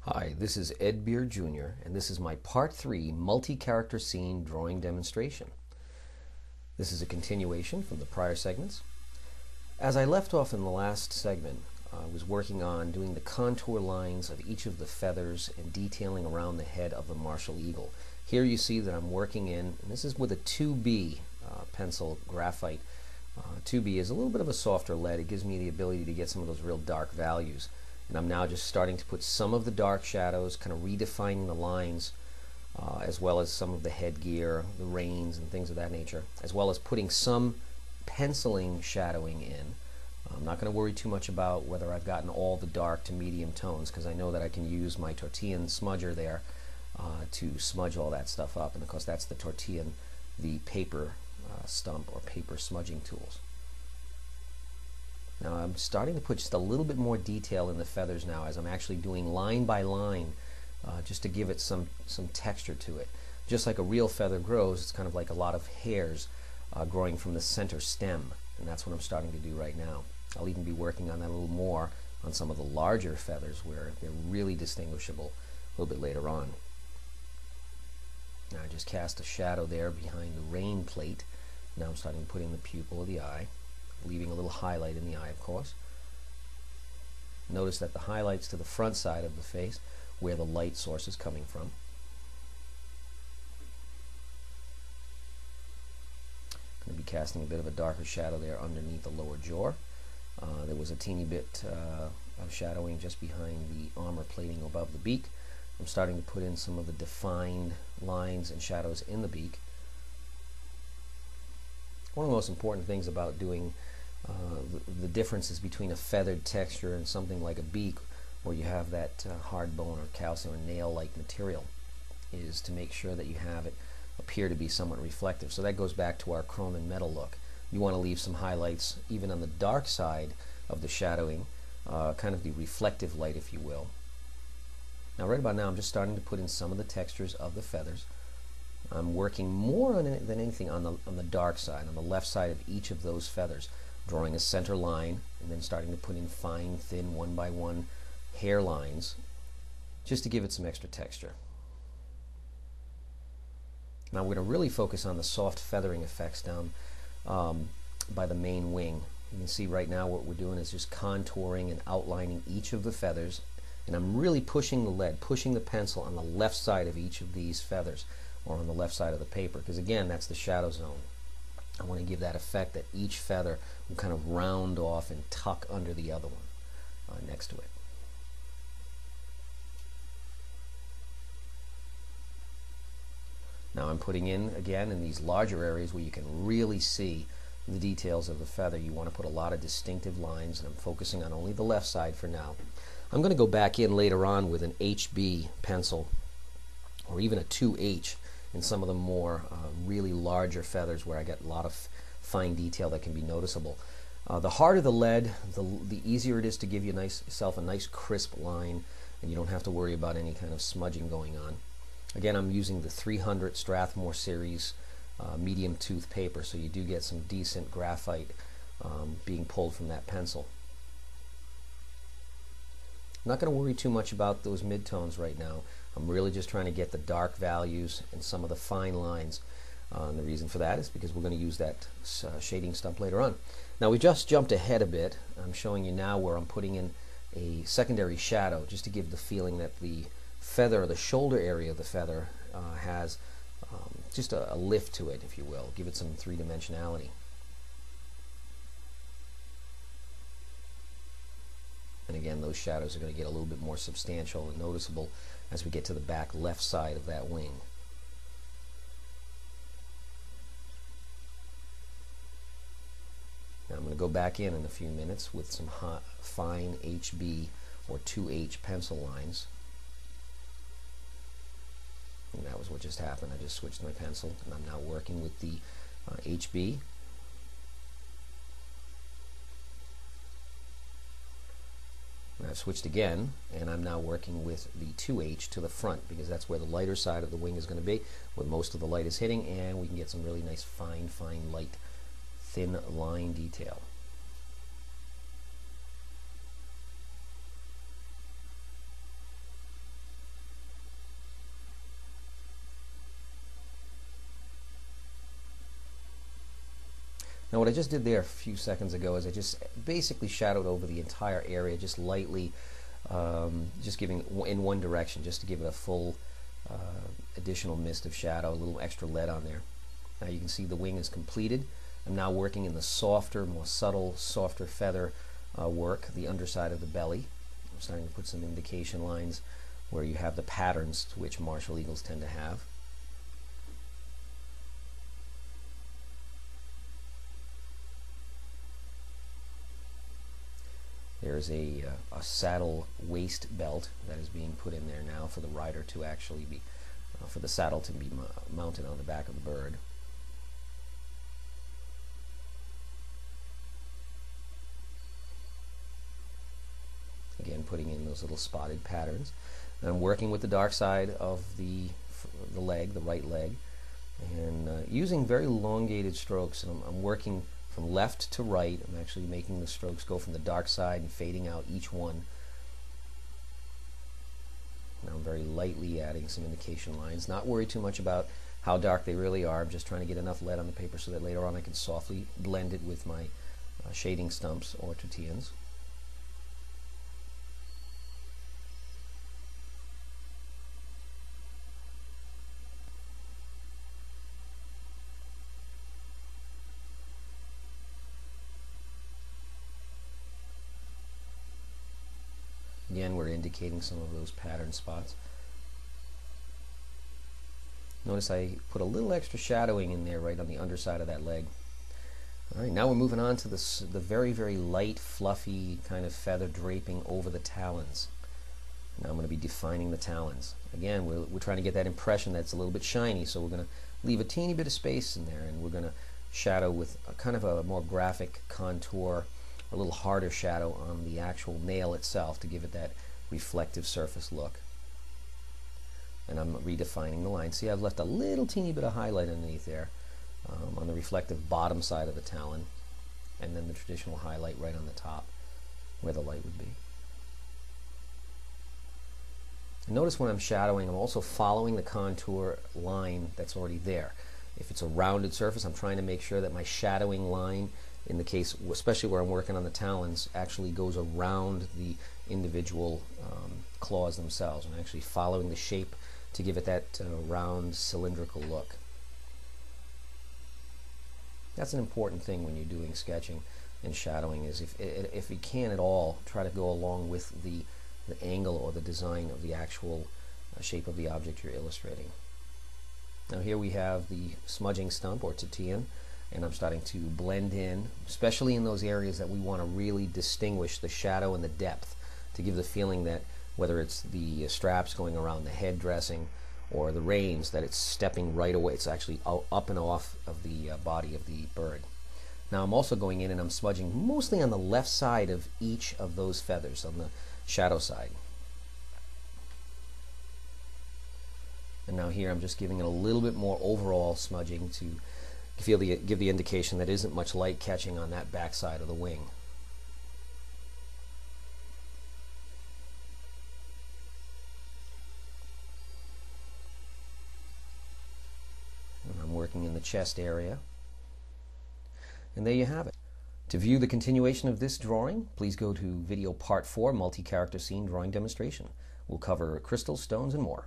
Hi, this is Ed Beer Jr., and this is my Part 3 multi-character scene drawing demonstration. This is a continuation from the prior segments. As I left off in the last segment, I was working on doing the contour lines of each of the feathers and detailing around the head of the Martial Eagle. Here you see that I'm working in, and this is with a 2B pencil graphite. 2B is a little bit of a softer lead. It gives me the ability to get some of those real dark values. And I'm now just starting to put some of the dark shadows, kind of redefining the lines, as well as some of the headgear, the reins, and things of that nature, as well as putting some penciling shadowing in. I'm not going to worry too much about whether I've gotten all the dark to medium tones, because I know that I can use my Tortillan smudger there to smudge all that stuff up. And of course that's the Tortillan, the paper stump or paper smudging tools. Now I'm starting to put just a little bit more detail in the feathers now as I'm actually doing line by line, just to give it some texture to it. Just like a real feather grows, it's kind of like a lot of hairs growing from the center stem, and that's what I'm starting to do right now. I'll even be working on that a little more on some of the larger feathers where they're really distinguishable a little bit later on. Now I just cast a shadow there behind the rain plate. Now I'm starting to put in the pupil of the eye, leaving a little highlight in the eye, of course. Notice that the highlight's to the front side of the face, where the light source is coming from. I'm going to be casting a bit of a darker shadow there underneath the lower jaw. There was a teeny bit of shadowing just behind the armor plating above the beak. I'm starting to put in some of the defined lines and shadows in the beak. One of the most important things about doing the differences between a feathered texture and something like a beak, where you have that hard bone or calcium or nail-like material, is to make sure that you have it appear to be somewhat reflective. So that goes back to our chrome and metal look. You want to leave some highlights even on the dark side of the shadowing, kind of the reflective light, if you will. Now right about now I'm just starting to put in some of the textures of the feathers. I'm working more on it than anything on the dark side, on the left side of each of those feathers, drawing a center line and then starting to put in fine, thin, one by one hair lines just to give it some extra texture. Now we're going to really focus on the soft feathering effects down by the main wing. You can see right now what we're doing is just contouring and outlining each of the feathers, and I'm really pushing the lead, pushing the pencil on the left side of each of these feathers, or on the left side of the paper, because again that's the shadow zone. I want to give that effect that each feather will kind of round off and tuck under the other one next to it. Now I'm putting in, again, in these larger areas where you can really see the details of the feather. You want to put a lot of distinctive lines, and I'm focusing on only the left side for now. I'm going to go back in later on with an HB pencil, or even a 2H, in some of the more really larger feathers where I get a lot of fine detail that can be noticeable. The harder the lead, the easier it is to give yourself a nice crisp line, and you don't have to worry about any kind of smudging going on. Again, I'm using the 300 Strathmore series medium tooth paper, so you do get some decent graphite being pulled from that pencil. I'm not going to worry too much about those midtones right now. I'm really just trying to get the dark values and some of the fine lines. And the reason for that is because we're going to use that shading stump later on. Now we just jumped ahead a bit. I'm showing you now where I'm putting in a secondary shadow just to give the feeling that the feather, or the shoulder area of the feather, has just a lift to it, if you will. Give it some three-dimensionality. And again, those shadows are going to get a little bit more substantial and noticeable as we get to the back left side of that wing. Now I'm going to go back in a few minutes with some fine HB or 2H pencil lines. And that was what just happened. I just switched my pencil, and I'm now working with the HB. And I've switched again, and I'm now working with the 2H to the front, because that's where the lighter side of the wing is going to be, where most of the light is hitting, and we can get some really nice fine light, thin line detail. Now what I just did there a few seconds ago is I just basically shadowed over the entire area, just lightly, just giving in one direction, just to give it a full additional mist of shadow, a little extra lead on there. Now you can see the wing is completed. I'm now working in the softer, more subtle, softer feather work, the underside of the belly. I'm starting to put some indication lines where you have the patterns to which martial eagles tend to have. There's a saddle waist belt that is being put in there now for the rider to actually be, for the saddle to be mounted on the back of the bird. Again, putting in those little spotted patterns. And I'm working with the dark side of the leg, the right leg, and using very elongated strokes. And I'm working from left to right. I'm actually making the strokes go from the dark side and fading out each one. Now I'm very lightly adding some indication lines. Not worried too much about how dark they really are. I'm just trying to get enough lead on the paper so that later on I can softly blend it with my shading stumps or tortillas. Again, we're indicating some of those pattern spots. Notice I put a little extra shadowing in there right on the underside of that leg. All right, now we're moving on to the very, very light, fluffy kind of feather draping over the talons. Now I'm going to be defining the talons. Again, we're trying to get that impression that's a little bit shiny, so we're going to leave a teeny bit of space in there, and we're going to shadow with a kind of a more graphic contour, a little harder shadow on the actual nail itself to give it that reflective surface look. And I'm redefining the line. See, I've left a little teeny bit of highlight underneath there on the reflective bottom side of the talon, and then the traditional highlight right on the top where the light would be. And notice when I'm shadowing, I'm also following the contour line that's already there. If it's a rounded surface, I'm trying to make sure that my shadowing line, in the case, especially where I'm working on the talons, actually goes around the individual claws themselves. I'm actually following the shape to give it that round, cylindrical look. That's an important thing when you're doing sketching and shadowing, is if you can at all, try to go along with the angle or the design of the actual shape of the object you're illustrating. Now here we have the smudging stump or titian, and I'm starting to blend in, especially in those areas that we want to really distinguish the shadow and the depth, to give the feeling that whether it's the straps going around the head dressing or the reins, that it's stepping right away, it's actually up and off of the body of the bird. Now I'm also going in and I'm smudging mostly on the left side of each of those feathers, on the shadow side. And now here I'm just giving it a little bit more overall smudging to give the indication that isn't much light catching on that back side of the wing. And I'm working in the chest area. And there you have it. To view the continuation of this drawing, please go to video part 4, multi-character scene drawing demonstration. We'll cover crystals, stones, and more.